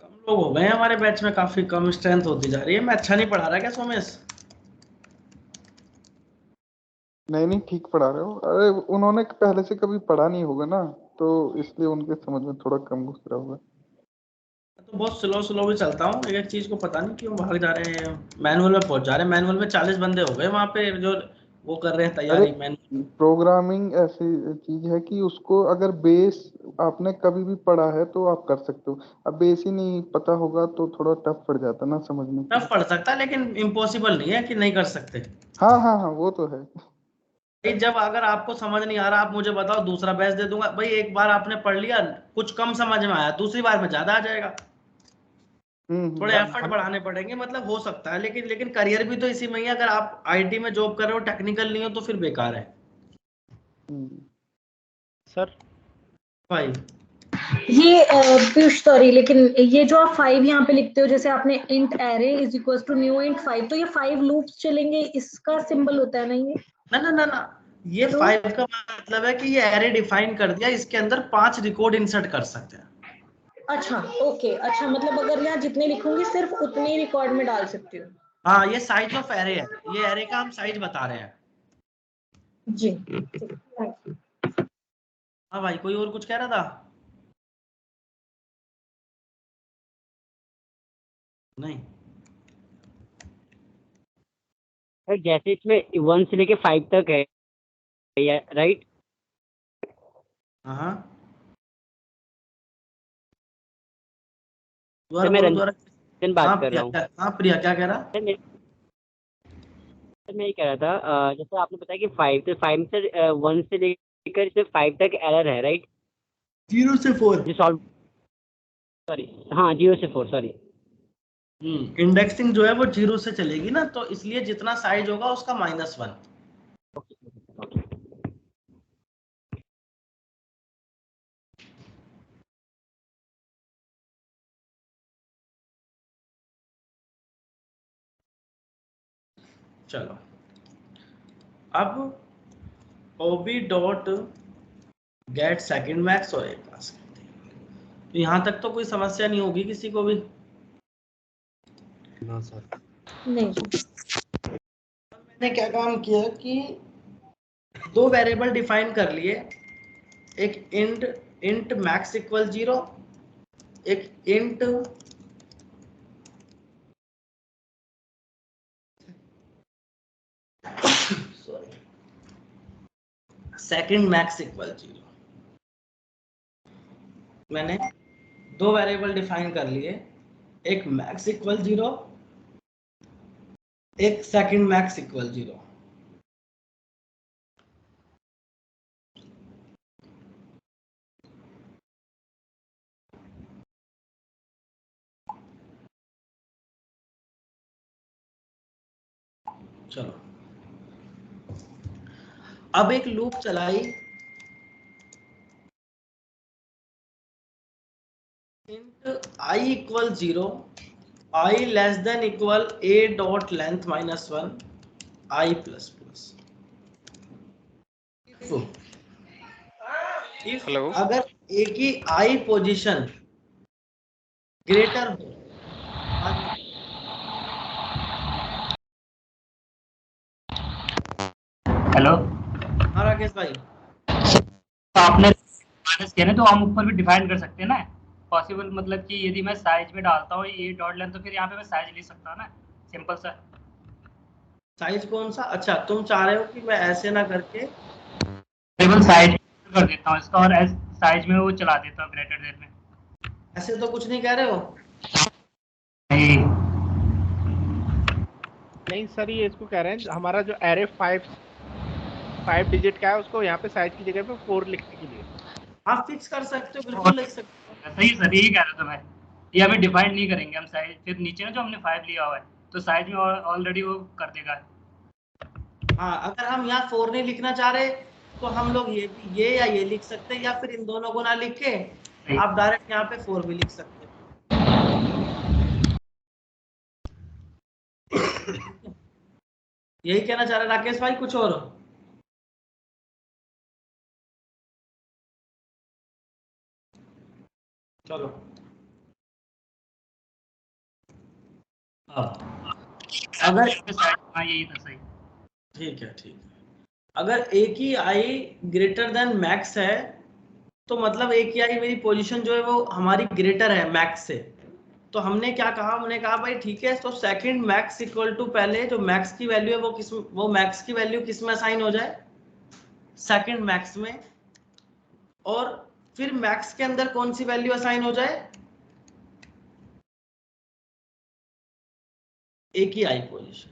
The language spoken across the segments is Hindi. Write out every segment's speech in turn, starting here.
कम लोग हो गए हैं हमारे बैच में, काफी कम स्ट्रेंथ होती जा रही है। मैं अच्छा नहीं पढ़ा रहा क्या सोमेश? नहीं नहीं, ठीक पढ़ा रहे हो। अरे उन्होंने पहले से कभी पढ़ा नहीं होगा ना, तो इसलिए उनके समझ में थोड़ा कम घुस रहा होगा। तो बहुत स्लो स्लो भी चलता हूँ, एक एक चीज को पता नहीं क्यों भाग जा रहे हैं। मैनुअल में पहुंच जा रहे हैं, मैनुअल में 40 बंदे हो गए वहां पे जो वो कर रहे हैं अरे तैयारी मैनुअल। प्रोग्रामिंग ऐसी चीज है कि उसको अगर बेस आपने कभी भी पढ़ा है तो आप कर सकते हो। अब बेस ही नहीं पता होगा तो थोड़ा टफ पड़ जाता ना समझने के टफ लिए। पढ़ सकता है लेकिन इम्पॉसिबल नहीं है कि नहीं कर सकते। हाँ हाँ हाँ, वो तो है। भाई जब अगर आपको समझ नहीं आ रहा, आप मुझे बताओ, दूसरा बैच दे दूंगा भाई। एक बार आपने पढ़ लिया, कुछ कम समझ में आया, दूसरी बार में ज्यादा आ जाएगा। थोड़े एफर्ट हम बढ़ाने पड़ेंगे, मतलब हो सकता है, लेकिन लेकिन करियर भी तो इसी में ही है। अगर आप आईटी में जॉब कर रहे हो, टेक्निकल नहीं हो, तो फिर बेकार है सर भाई। ये पीयूष सॉरी, लेकिन ये जो आप 5 यहाँ पे लिखते हो, जैसे आपने int array is equal to new int 5, तो ये 5 लूप्स चलेंगे, इसका सिंबल होता है ना ये? ना ना ना ना, ये तो 5 का मतलब है कि ये एरे डिफाइन कर दिया, इसके अंदर 5 रिकॉर्ड इंसर्ट कर सकते हैं। अच्छा ओके, अच्छा मतलब अगर यहाँ जितने लिखूंगी सिर्फ उतने ही रिकॉर्ड में डाल सकती हूँ। हाँ, ये साइज ऑफ एरे है, ये एरे का हम साइज बता रहे हैं। जी। हाँ भाई, कोई और कुछ कह रहा था? नहीं। सर जैसे इसमें 1 से लेके 5 तक है, राइट? हाँ सर दोबारा मैं बोलो, दोबारा। रंजन हाँ बात कर प्रिया रहा हूँ। क्या, हाँ प्रिया क्या कह रहा? सर मैं ये कह रहा था, जैसे आपने बताया कि 5, तो 5 से 1 से लेकर इसमें 5 तक एरर है, राइट? 0 से 4। जो सॉल्व, सॉरी, हाँ 0 से 4, सॉरी। इंडेक्सिंग जो है वो 0 से चलेगी ना, तो इसलिए जितना साइज होगा उसका -1। चलो, अब ओबी डॉट गेट सेकंड मैक्स और एक पास करते हैं। तो यहाँ तक तो कोई समस्या नहीं होगी किसी को भी। ना सर। नहीं। मैंने क्या काम किया कि 2 वेरिएबल डिफाइन कर लिए, एक इंट इंट मैक्स इक्वल 0, एक int sorry second max equal 0। मैंने 2 वेरिएबल डिफाइन कर लिए, एक मैक्स इक्वल 0, एक सेकंड मैक्स इक्वल 0। चलो, अब एक लूप चलाई, int I equal 0, I less than equal a dot length -1, I plus plus. If hello. अगर a की i पोजीशन ग्रेटर हो, हेलो। हाँ राकेश भाई। तो आपने माइनस किया ना, तो हम ऊपर भी डिफाइन कर सकते हैं ना, पॉसिबल। मतलब कि यदि मैं साइज में डालता हूँ ये डॉट लेंथ, तो फिर यहाँ पे मैं साइज लिख सकता हूँ ना, सिंपल सा। साइज कौन सा? अच्छा, तुम चाह रहे हो कि मैं ऐसे ना करके केवल साइज कर देता हूँ इसका, और साइज में वो चला देता हूँ ग्रेटर देन में। ऐसे तो कुछ नहीं कह रहे हो? नहीं, नहीं सर, ये इसको कह रहे हैं हमारा जो एरे 5 डिजिट का है उसको यहाँ पे साइज की जगह पे 4 लिखने के लिए। आप फिक्स कर सकते हो, बिल्कुल लिख सकते हो। सही सर, यही कह रहा था मैं। ये हमें डिफाइन नहीं करेंगे हम साइज, फिर नीचे ना जो हमने 5 लिया हुआ है, तो साइज में ऑलरेडी वो कर देगा। हाँ, अगर हम यहाँ 4 नहीं लिखना चाह रहे, तो हम लोग ये या ये लिख सकते हैं, या फिर इन दोनों को ना लिखे आप डायरेक्ट यहाँ पे 4 भी लिख सकते हो। यही कहना चाह रहे राकेश भाई, कुछ और? चलो। अगर हाँ यही था सही। ठीक है अगर ए की आई ग्रेटर देन मैक्स है तो मतलब ए की आई मेरी पोजीशन जो है वो हमारी ग्रेटर है मैक्स से। तो हमने क्या कहा, हमने कहा भाई ठीक है, तो सेकंड मैक्स इक्वल टू पहले जो मैक्स की वैल्यू है वो मैक्स की वैल्यू किस में असाइन हो जाए, सेकंड मैक्स में, और फिर मैक्स के अंदर कौन सी वैल्यू असाइन हो जाए, ए की आई पोजीशन।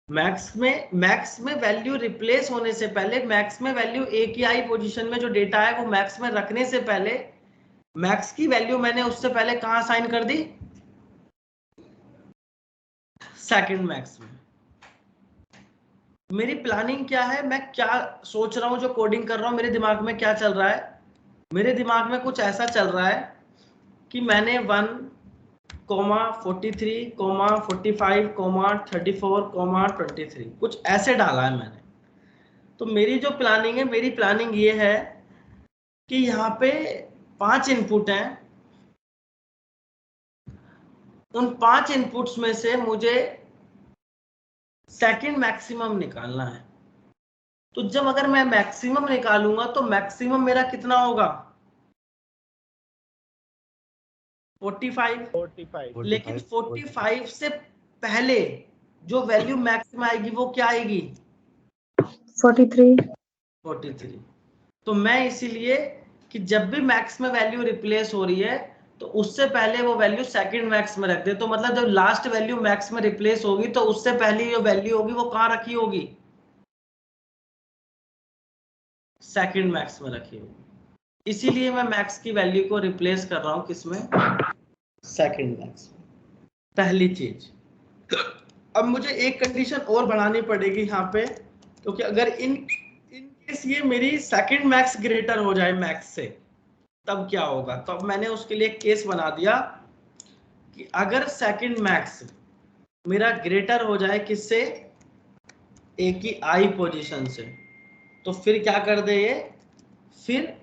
मैक्स में वैल्यू रिप्लेस होने से पहले, मैक्स में वैल्यू ए की आई पोजीशन में जो डेटा है वो मैक्स में रखने से पहले मैक्स की वैल्यू मैंने उससे पहले कहां असाइन कर दी, सेकंड मैक्स में। मेरी प्लानिंग क्या है, मैं क्या सोच रहा हूं, जो कोडिंग कर रहा हूं मेरे दिमाग में क्या चल रहा है, मेरे दिमाग में कुछ ऐसा चल रहा है कि मैंने 1, 43, 45, 34, 23 कुछ ऐसे डाला है मैंने। तो मेरी जो प्लानिंग है, मेरी प्लानिंग ये है कि यहाँ पे 5 इनपुट हैं, उन 5 इनपुट्स में से मुझे सेकंड मैक्सिमम निकालना है। तो जब अगर मैं मैक्सिमम निकालूंगा तो मैक्सिमम मेरा कितना होगा, 45। लेकिन 45 से पहले जो वैल्यू मैक्स में आएगी वो क्या आएगी, 43। तो मैं इसीलिए कि जब भी मैक्स में वैल्यू रिप्लेस हो रही है तो उससे पहले वो वैल्यू सेकंड मैक्स में रख दे। तो मतलब जब लास्ट वैल्यू मैक्स में रिप्लेस होगी तो उससे पहले जो वैल्यू होगी वो कहां रखी होगी, सेकंड मैक्स में रखी होगी। इसीलिए मैं मैक्स की वैल्यू को रिप्लेस कर रहा हूं किसमें, सेकंड मैक्स में। पहली चीज। अब मुझे एक कंडीशन और बढ़ानी पड़ेगी यहाँ पे, क्योंकि अगर इन केस ये मेरी सेकंड मैक्स ग्रेटर हो जाए मैक्स से तब क्या होगा। तो अब मैंने उसके लिए एक केस बना दिया कि अगर सेकंड मैक्स मेरा ग्रेटर हो जाए किससे, ए की आई पोजीशन से, तो फिर क्या कर दे ये, फिर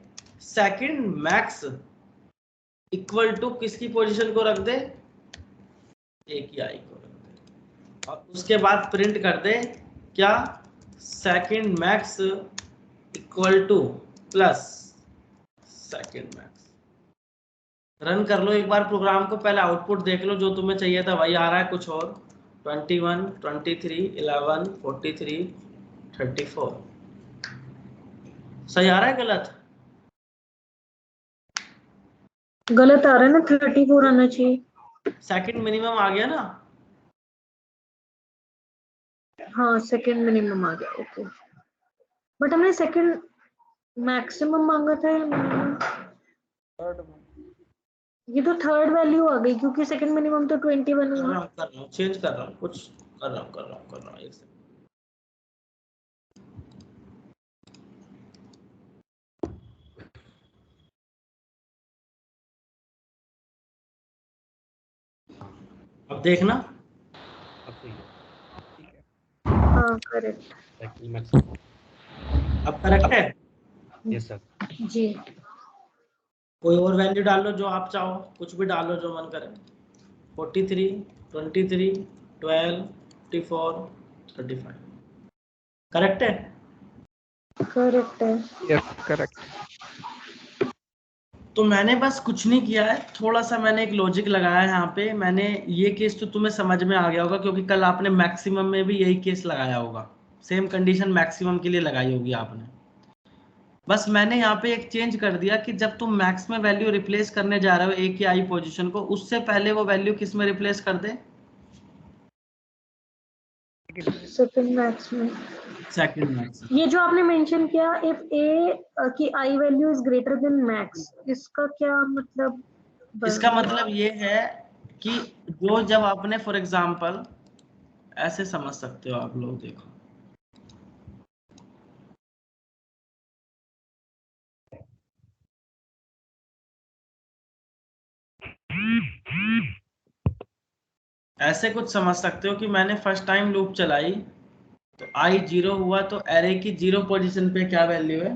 सेकंड मैक्स इक्वल टू किसकी पोजीशन को रख दे, ए की आई को रख दे, और उसके बाद प्रिंट कर दे क्या, second max equal two plus second max. Run कर लो एक बार प्रोग्राम को, पहले आउटपुट देख लो, जो तुम्हें चाहिए था वही आ रहा है, कुछ और 21, 23, 11, 43, 34 सही आ रहा है, गलत गलत आ रहा है ना, 34 आना चाहिए। सेकंड मिनिमम आ गया ना, हाँ सेकंड मिनिमम आ गया, ओके। बट हमने सेकंड मैक्सिमम मांगा था या minimum? ये तो थर्ड वैल्यू आ गई क्योंकि सेकंड मिनिमम तो 21 हुआ। कर रहा हूँ चेंज कर रहा हूँ, कुछ कर रहा हूँ एक सेकंड। अब देखना, हाँ करेक्ट, अब करेक्ट है। Yes sir. जी। कोई और वैल्यू डाल लो जो आप चाहो, कुछ भी डाल लो जो मन करे, 43, 23, 12, 54, 35 करेक्ट है। करेक्ट है। Yes correct. तो मैंने बस कुछ नहीं किया है, थोड़ा सा मैंने एक लॉजिक लगाया है यहाँ पे। मैंने ये केस तो तुम्हें समझ में आ गया होगा क्योंकि कल आपने मैक्सिमम में भी यही केस लगाया होगा, सेम कंडीशन मैक्सिमम के लिए लगाई होगी आपने। बस मैंने यहाँ पे एक चेंज कर दिया कि जब तुम मैक्स में वैल्यू रिप्लेस करने जा रहे हो ए की आई पोजीशन को, उससे पहले वो वैल्यू किस में रिप्लेस कर दे, सेकंड मैक्स में। Second max. ये जो आपने मेंशन किया, इफ ए की I value is greater than max, इसका क्या मतलब इसका मतलब ये है कि जो जब आपने फॉर एग्जांपल ऐसे समझ सकते हो आप लोग, देखो ऐसे कुछ समझ सकते हो कि मैंने फर्स्ट टाइम लूप चलाई तो आई 0 हुआ, तो एरे की 0 पोजीशन पे क्या वैल्यू है,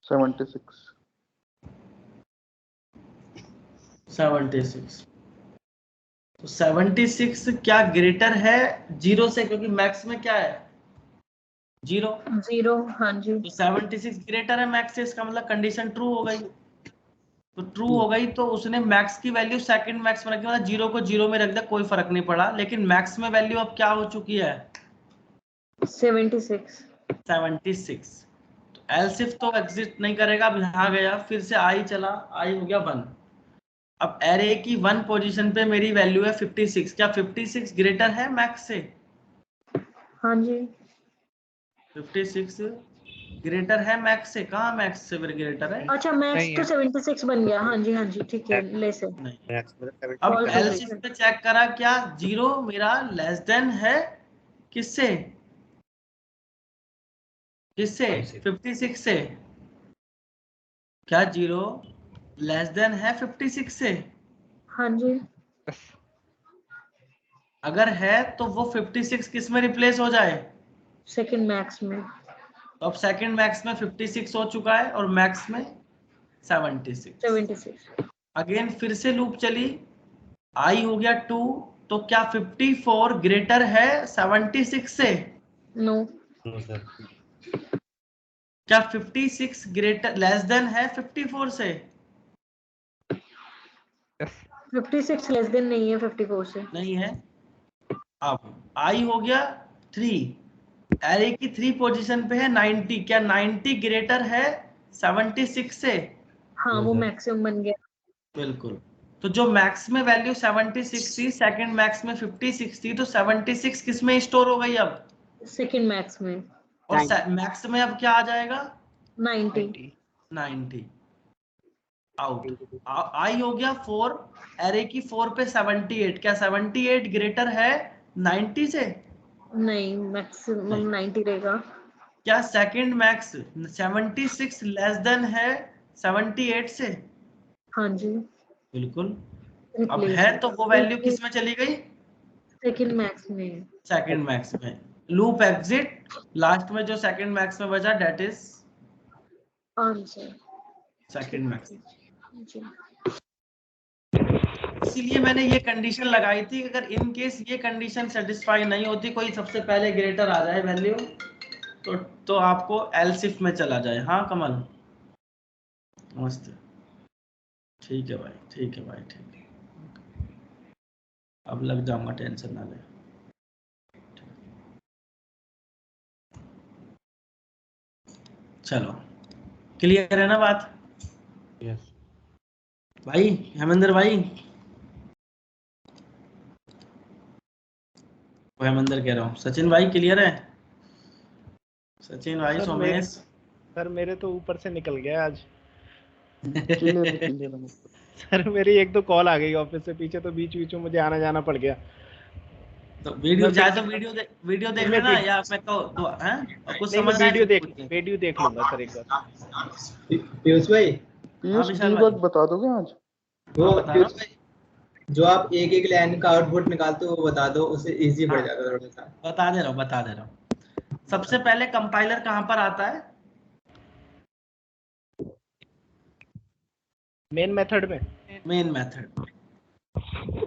76। 76। तो 76 क्या ग्रेटर है 0 से, क्योंकि मैक्स में क्या है 0। 0, हाँ जी। तो 76 ग्रेटर है मैक्स से, इसका मतलब कंडीशन ट्रू हो गई। तो ट्रू हो गई तो उसने मैक्स की वैल्यू सेकंड मैक्स में रखी, मतलब 0 को 0 में रख दिया, कोई फर्क नहीं पड़ा। लेकिन मैक्स में वैल्यू अब क्या हो चुकी है 76। 76। तो एल्स इफ तो एग्जिस्ट नहीं करेगा। अब यहाँ गया, फिर से आई चला, आई हो गया 1। अब एरे की 1 पोजीशन पे मेरी वैल्यू है 56। क्या 56 ग्रेटर है मैक्स से? हाँ जी। 56 ग्रेटर है मैक्स से? कहाँ मैक्स से ग्रेटर है? अच्छा, मैक्स नहीं तो है। 76 बन गया। हाँ जी, हाँ जी, ठीक है, ले से। नहीं। अब Fall to एल्स इफ पे चेक करा, क्या 0 मेरा लेस देन है किससे? किससे? 56 से। क्या 0 लेस देन है 56 से? हाँ जी। अगर है तो वो 56 किस में रिप्लेस हो जाए? सेकंड मैक्स में। तो अब सेकंड मैक्स में 56 हो चुका है और मैक्स में 76। 76। अगेन फिर से लूप चली, आई हो गया 2। तो क्या 54 ग्रेटर है 76 से? नो। क्या 56 ग्रेटर लेस देन है 54 से? 56 लेस देन नहीं है 54 से। नहीं है। अब आई हो गया 3, एरे की 3 पोजीशन पे है 90। क्या 90 ग्रेटर है 76 से? हाँ, वो मैक्सिमम बन गया। बिल्कुल। तो जो मैक्स में वैल्यू 76 थी, सेकंड मैक्स में 56 थी, तो 76 किस में स्टोर हो गई अब? सेकंड मैक्स में। और मैक्स में अब क्या आ जाएगा 90। 90। आउट। आई हो गया 4, एरे की 4 पे 78। क्या 78 ग्रेटर है 90 से? नहीं, मैक्सिमम 90 रहेगा। क्या सेकंड मैक्स 76 लेस देन है 78 से? हाँ जी। बिल्कुल। अब रिप्लेस है तो वो वैल्यू किस में चली गई? सेकंड मैक्स में। सेकंड मैक्स में। लूप एग्जिट, लास्ट में जो सेकंड मैक्स में बचा that is answer. Second max. जी। इसीलिए मैंने ये कंडीशन लगाई थी, अगर इन केस ये कंडीशन सेटिस्फाई नहीं होती, कोई सबसे पहले ग्रेटर आ जाए वैल्यू, तो आपको एल्स इफ में चला जाए। हाँ कमल, मस्त, ठीक है भाई, ठीक है भाई, ठीक है। अब लग जाऊंगा, टेंशन ना ले। चलो, क्लियर है ना बात? यस भाई हेमेंद्र भाई, हेमेंद्र कह रहा हूँ, सचिन भाई क्लियर है? सचिन भाई, सोमेश। सर मेरे तो ऊपर से निकल गया आज। क्लियर सर मेरी 1-2 कॉल आ गई ऑफिस से पीछे, तो बीच बीच में मुझे आना जाना पड़ गया। तो वीडियो मैं चाहे तो वीडियो देख मैं लेना, या मैं तो हैं और कुछ नहीं, मैं समझना है तो पूछ ले। वीडियो देख लूंगा सर एक बार। पीयूष भाई, पीयूष विशाल डीबग भाई। बता दोगे आज? वो बता रहा पीयूष हूँ। भाई, जो आप एक एक लाइन का आउटपुट निकालते हो वो बता दो, उससे इजी पड़ हाँ, जाता है थोड़ा सा। बता दे रहा हूँ। सबसे पहले कंपाइलर कहाँ पर आता है? मेन मेथड में। Main method.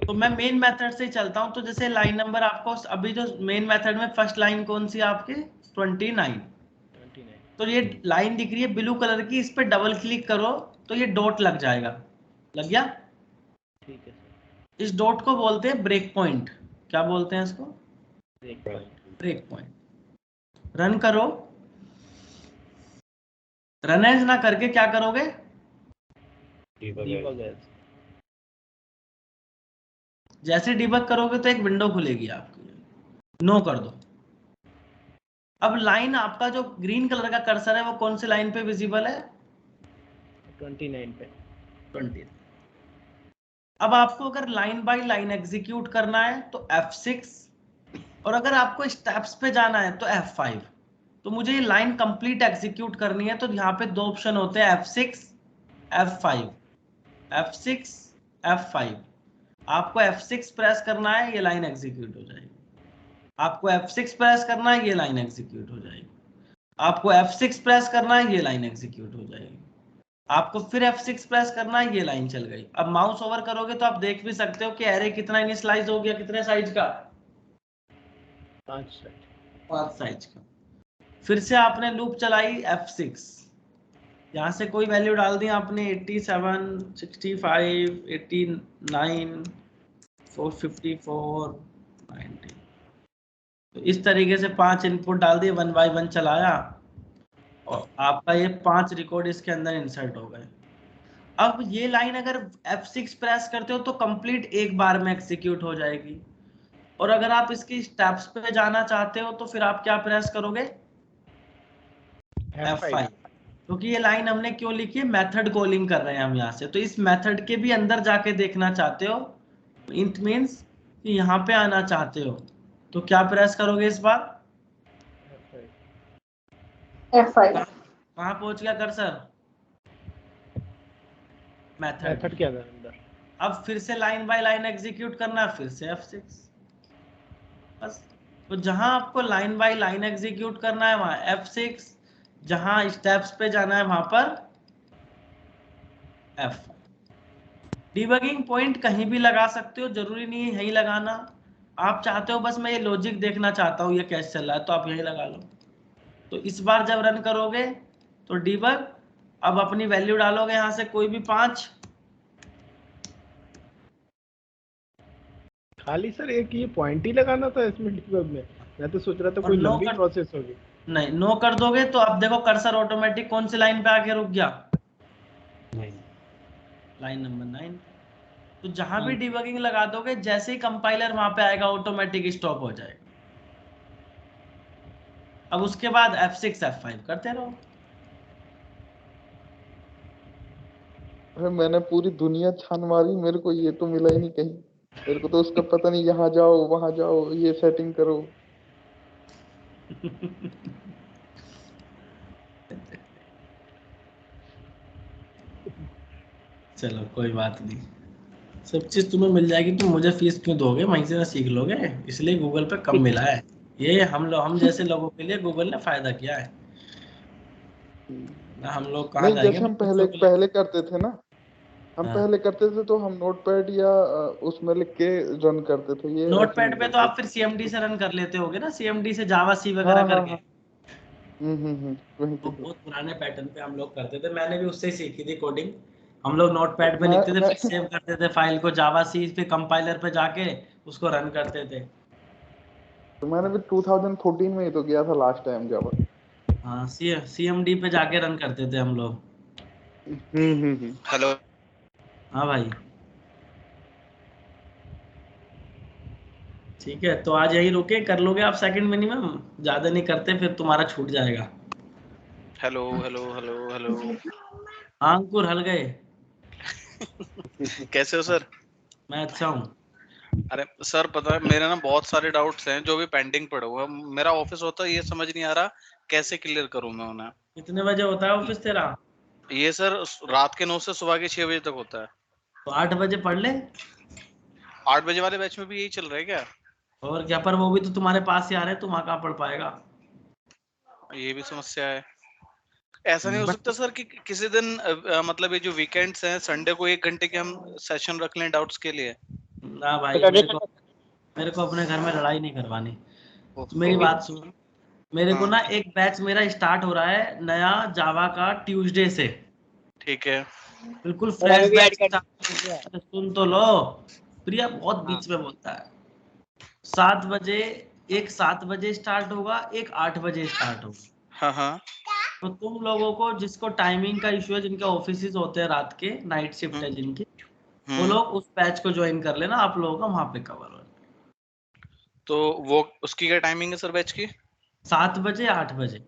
तो मैं मेन मेथड से ही चलता हूँ। तो जैसे लाइन नंबर आपको अभी जो मेन मेथड में फर्स्ट लाइन कौन सी है आपकी? 29। तो ये लाइन दिख रही है ब्लू कलर की, इस पे डबल क्लिक करो तो ये डॉट लग जाएगा। लग गया? ठीक है सर। इस डॉट को बोलते हैं ब्रेक पॉइंट। क्या बोलते हैं इसको? Break point. रन करो। रन एज ना करके क्या करोगे? जैसे डिबग करोगे तो एक विंडो खुलेगी आपकी, नो कर दो। अब लाइन आपका जो ग्रीन कलर का कर्सर है वो कौन सी लाइन पे विजिबल है? 29 पे। 20। अब आपको अगर लाइन बाय लाइन एग्जीक्यूट करना है तो F6, और अगर आपको स्टेप्स पे जाना है तो F5। तो मुझे ये लाइन कंप्लीट एग्जीक्यूट करनी है तो यहाँ पे 2 ऑप्शन होते हैं, F6 F5। F6 F5। आपको F6 प्रेस करना है, ये लाइन एग्जीक्यूट हो जाएगी। आपको F6 प्रेस करना है, ये लाइन एग्जीक्यूट हो जाएगी। आपको F6 प्रेस करना है, ये लाइन एग्जीक्यूट हो जाएगी। आपको फिर F6 प्रेस करना है, ये लाइन चल गई। अब माउस ओवर करोगे तो आप देख भी सकते हो कि एरे कितना इनिशियलाइज हो गया, कितने साइज का, 5 साइज का। फिर से आपने लूप चलाई F6, यहाँ से कोई वैल्यू डाल दी आपने 87, 65, 89, 454, 90। तो इस तरीके से 5 इनपुट डाल दिए, 1 बाय 1 चलाया और आपका ये 5 रिकॉर्ड इसके अंदर इंसर्ट हो गए। अब ये लाइन अगर F6 प्रेस करते हो तो कंप्लीट एक बार में एग्जीक्यूट हो जाएगी, और अगर आप इसकी स्टेप्स पे जाना चाहते हो तो फिर आप क्या प्रेस करोगे, F5, क्योंकि ये लाइन हमने क्यों लिखी है, मेथड कॉलिंग कर रहे हैं हम यहाँ से, तो इस मेथड के भी अंदर जाके देखना चाहते हो, इट मींस कि यहाँ पे आना चाहते हो, तो क्या प्रेस करोगे इस बार, F5। कहाँ पहुंच गया कर्सर, मेथड के अंदर। अब फिर से लाइन बाय लाइन एग्जीक्यूट करना, फिर से F6 बस। तो जहां आपको लाइन बाय लाइन एग्जीक्यूट करना है वहां F6, जहां स्टेप्स पे जाना है वहां पर F5। डिबगिंग पॉइंट कहीं भी लगा सकते हो, जरूरी नहीं है यहीं लगाना। आप चाहते हो बस मैं ये लॉजिक देखना चाहता हूँ ये कैसे चल रहा है, तो आप यहीं लगा लो। तो इस बार जब रन करोगे तो डिबग, अब अपनी वैल्यू डालोगे यहाँ से कोई भी 5। खाली सर एक ये पॉइंट ही लगाना था इसमें डिबग में, मैं तो सोच रहा था और कोई नो लंबी कर- प्रोसेस होगी। नहीं, नो कर दोगे तो अब देखो कर्सर ऑटोमेटिक कौन सी लाइन पे आके रुक गया, लाइन नंबर 9। तो जहां भी डिबगिंग लगा दोगे, जैसे ही कंपाइलर वहां पे आएगा ऑटोमेटिक स्टॉप हो जाएगा। अब उसके बाद F6 F5 करते रहो। अरे मैंने पूरी दुनिया छान मारी, मेरे को ये तो मिला ही नहीं कहीं। मेरे को तो उसका पता नहीं, यहाँ जाओ वहां जाओ ये सेटिंग करो। चलो कोई बात नहीं, सब चीज तुम्हें मिल जाएगी। तुम मुझे फीस क्यों दोगे, वहीं से ना सीख लोगे, इसलिए गूगल पे कम मिला है। ये हम जैसे लोगों के लिए गूगल ने फायदा किया है ना, हम लोग कहाँ नहीं, जाएंगे जैसे हम बच्चों के लिए। पहले करते थे ना, हम हाँ। पहले करते थे तो हम नोटपैड या उसमें लिख के रन करते थे, ये ऐसे नहीं नोटपैड पे तो करते आप फिर CMD से रन कर लेते होगे ना, CMD से जावा सी थे। वगैरह हाँ हाँ करके। हाँ। वहीं वो पे बहुत पुराने पैटर्न पे हम लोग करते थे, मैंने भी उससे ही सीखी थी कोडिंग। हम लोग नोटपैड पे लिखते थे, मैं फिर सेव करते थे फाइल को जावा सी पे, कंपाइलर पे जाके उसको रन करते थे। तो मैंने भी 2014 में ही तो किया था लास्ट टाइम जावा। हाँ, CMD पे जाके रन करते थे हम लोग। हेलो। हाँ भाई, ठीक है, तो आज यही रुके, कर लोगे आप सेकंड मिनिमम, ज्यादा नहीं करते फिर तुम्हारा छूट जाएगा। Hello hello hello hello. हाँ अंकुर, हल गए। कैसे हो सर? मैं अच्छा हूँ। अरे सर, पता है मेरे ना बहुत सारे डाउट्स हैं जो भी पेंडिंग पड़े हुए हैं। मेरा ऑफिस होता है, ये समझ नहीं आ रहा कैसे क्लियर करूं मैं उन्हें। कितने बजे होता है ऑफिस तेरा? ये सर रात के 9 से सुबह के 6 बजे तक होता है। तो 8 बजे पढ़ ले। 8 बजे वाले बैच में भी यही चल रहा है क्या? और क्या, पर वो भी तो तुम्हारे पास ही आ रहे हैं, तुम वहाँ कहाँ पढ़ पाएगा। ये भी समस्या है। ऐसा नहीं हो बट सकता सर कि किसी दिन मतलब ये जो वीकेंड्स हैं, संडे को 1 घंटे के हम सेशन रख लें डाउट्स के लिए? ना भाई, मेरे को अपने घर में लड़ाई नहीं करवानी। तो मेरी बात सुन, मेरे को हाँ, ना एक बैच मेरा स्टार्ट हो रहा है नया जावा का ट्यूसडे से, ठीक है। बिल्कुल सर हमें फ्रेश भी ऐड बैच। कर दीजिए। अरे सुन तो लो, प्रिया बहुत हाँ बीच में बोलता है। 7 बजे, एक 7 बजे स्टार्ट होगा, एक 8 बजे स्टार्ट होगा। हाँ हाँ। तो तुम लोगों को जिसको टाइमिंग का इश्यू है, जिनके ऑफिस होते हैं रात के, नाइट शिफ्ट है जिनकी, वो हम्म। लोग उस बैच को ज्वाइन कर लेना, आप लोगों का वहां पे कवर हो। तो वो उसकी क्या टाइमिंग है सर बैच की? 7 बजे 8 बजे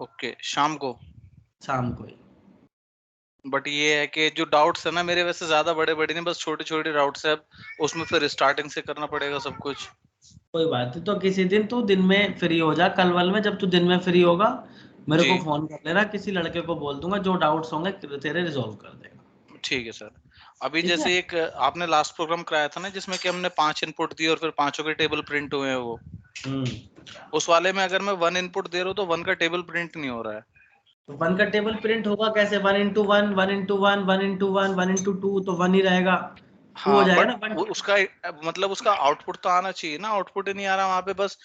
ओके, शाम को। शाम को ही। बट ये है कि जो डाउट्स है ना मेरे, वैसे ज्यादा बड़े बड़े नहीं, बस छोटे छोटे डाउट्स है। अब उसमें फिर स्टार्टिंग से करना पड़ेगा सब कुछ। कोई बात नहीं, तो किसी दिन तू दिन में फ्री हो जा, कल वल में जब तू दिन में फ्री होगा मेरे जी को फोन कर लेना, किसी लड़के को बोल दूंगा, जो डाउट्स होंगे तेरे रिजॉल्व कर देगा। ठीक है सर। अभी ठीक है। जैसे एक आपने लास्ट प्रोग्राम कराया था ना, जिसमें कि हमने 5 इनपुट दिए और फिर पांचों के टेबल प्रिंट हुए हैं वो, हम्म। उस वाले में अगर मैं 1 इनपुट दे रहा हूँ तो 1 का टेबल प्रिंट नहीं हो रहा है। तो 1 का टेबल प्रिंट होगा कैसे? 1 into 1 1 into 1 1 into 1 1 into 2 तो 1 ही रहेगा। 2 हो हाँ जाएगा बट ना 1 उसका मतलब उसका आउटपुट तो आना चाहिए ना, आउटपुट ही नहीं आ रहा वहां पे, बस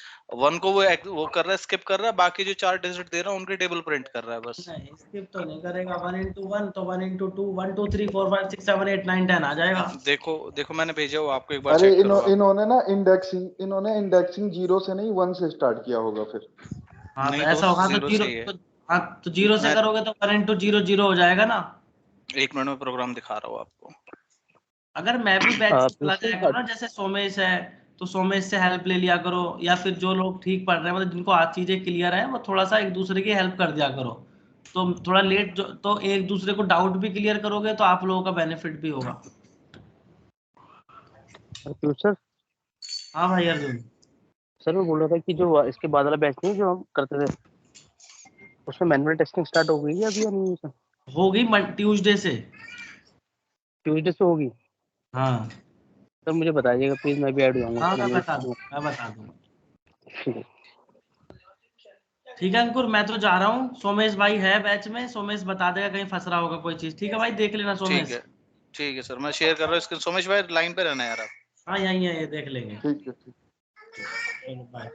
1 को वो कर रहा है, स्किप कर रहा है, बाकी जो 4 डिजिट दे रहा है उनके टेबल प्रिंट कर रहा है बस। नहीं स्किप तो नहीं करेगा। 1 into 1 तो 1 into 2 1 2 3 4 5 6 7 8 9 10 आ जाएगा। देखो देखो मैंने भेजा वो आपको, एक बार अरे चेक करो आप। इन्होंने इंडेक्सिंग 0 से नहीं 1 से स्टार्ट किया होगा फिर। हाँ तो नहीं ऐसा होगा तो जीरो 0 से ही है। तो हाँ तो 0 से मैं करोगे तो 1 into 0 0 हो जाएगा ना। 1 मिनट में प्रोग्राम दिखा रहा हूँ आपको। अगर मैं भी बैच चला पीयूष जाया सर, करो ना, जैसे सोमेश है तो सोमेश से हेल्प ले लिया करो, या फिर जो लोग ठीक पढ़ रहे हैं मतलब जिनको आज चीजें क्लियर है वो थोड़ा सा एक दूसरे की हेल्प कर दिया करो। तो थोड़ा लेट जो तो एक दूसरे को डाउट भी क्लियर करोगे तो आप लोगों का बेनिफिट भी होगा। पीयूष सर, हाँ भाई अर्जुन। सर मैं बोल रहा था कि जो इसके बाद वाला बैच नहीं जो हम करते थे, उसमें मैनुअल टेस्टिंग स्टार्ट हो गई है अभी या नहीं सर? होगी ट्यूसडे से। ट्यूसडे से होगी? हाँ सर मुझे बताइएगा प्लीज, मैं भी ऐड हो जाऊंगा हाँ उसमें, मैं मैनुअल बता टेस्टिंग। दूंगा, मैं बता दूंगा। ठीक है। ठीक है अंकुर, मैं तो जा रहा हूँ। सोमेश भाई है बैच में, सोमेश बता देगा कहीं फंस रहा होगा कोई चीज। ठीक है भाई, देख लेना सोमेश। ठीक है सर, मैं शेयर कर रहा हूँ इसके। सोमेश भाई लाइन पे रहना यार आप। हाँ यही है, ये देख लेंगे। ठीक है ठीक। चलो बाय।